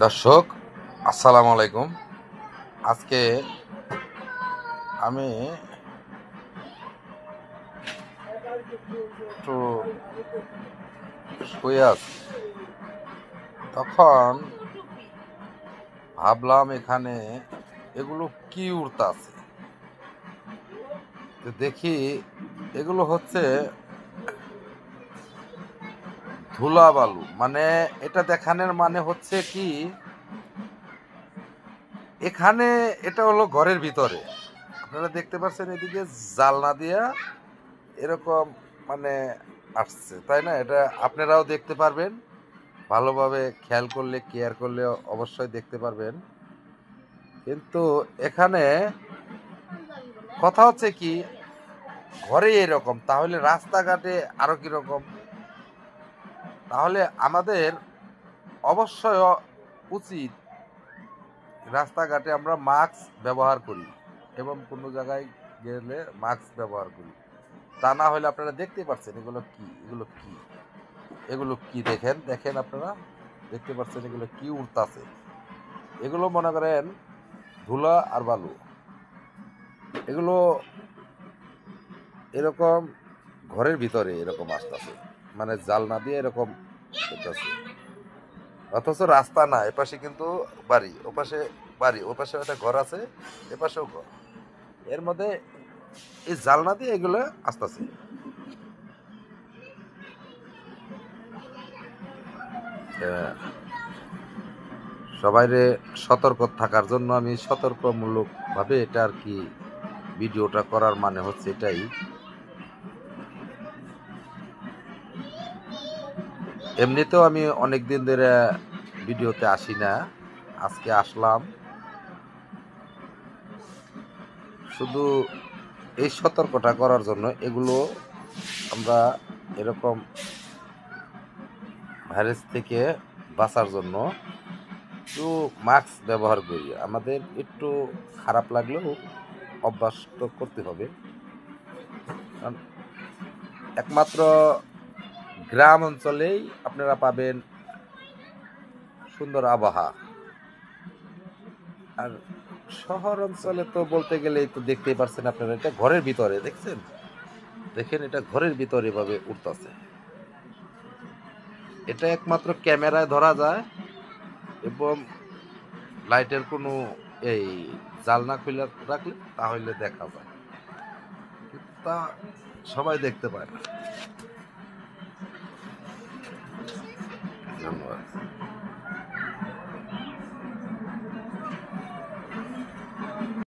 দর্শক, আসসালামু আলাইকুম। আজকে আমি একটু শুয়ে আছি, তখন ভাবলাম এখানে এগুলো কি উড়তাছে। তো দেখি এগুলো হচ্ছে ধুলা বালু। মানে এটা দেখানোর মানে হচ্ছে কি, এখানে এটা হলো ঘরের ভিতরে। আপনারা দেখতে পাচ্ছেন এদিকে জালনা দিয়া এরকম মানে আসছে, তাই না? এটা আপনারাও দেখতে পারবেন, ভালোভাবে খেয়াল করলে, কেয়ার করলে অবশ্যই দেখতে পারবেন। কিন্তু এখানে কথা হচ্ছে কি, ঘরে এরকম, তাহলে রাস্তাঘাটে আরো কিরকম? তাহলে আমাদের অবশ্যই উচিত রাস্তাঘাটে আমরা মাস্ক ব্যবহার করি এবং কোনো জায়গায় গেলে মাস্ক ব্যবহার করি। তা না হলে আপনারা দেখতে পাচ্ছেন এগুলো কি, এগুলো কি, এগুলো কি, দেখেন দেখেন আপনারা দেখতে পাচ্ছেন এগুলো কি উড়তাছে। এগুলো মনে করেন ধুলা আর বালু। এগুলো এরকম ঘরের ভিতরে এরকম আসতেছে, মানে জালনা দিয়ে এরকম করতেছে, অথচ রাস্তা না। এপাশে কিন্তু বাড়ি, ওপাশে বাড়ি, ওপাশে একটা ঘর আছে, এপাশেও ঘর। এর মধ্যে এই জালনা দিয়ে এগুলো আসতেছে। সবাইরে সতর্ক থাকার জন্য আমি সতর্কমূলক ভাবে এটা আর কি ভিডিওটা করার মানে হচ্ছে এটাই। এমনিতেও আমি অনেক দিন ধরে ভিডিওতে আসি না, আজকে আসলাম শুধু এই সতর্কটা করার জন্য। এগুলো আমরা এরকম ভাইরাস থেকে বাঁচার জন্য একটু মাস্ক ব্যবহার করি। আমাদের একটু খারাপ লাগলেও অভ্যাস তো করতে হবে, কারণ একমাত্র গ্রাম অঞ্চলেই আপনারা পাবেন সুন্দর আবহাওয়া। আর শহর অঞ্চলে তো বলতে গেলেই তো দেখতেই পারছেন আপনারা, এটা ঘরের ভিতরে দেখছেন, দেখেন এটা ঘরের ভিতরে এভাবে উঠতেছে। এটা একমাত্র ক্যামেরায় ধরা যায় এবং লাইটের কোনো এই জালনা খুলে রাখলে তাহলে দেখা যায়, কিন্তু তা সবাই দেখতে পায় না। ধন্যবাদ।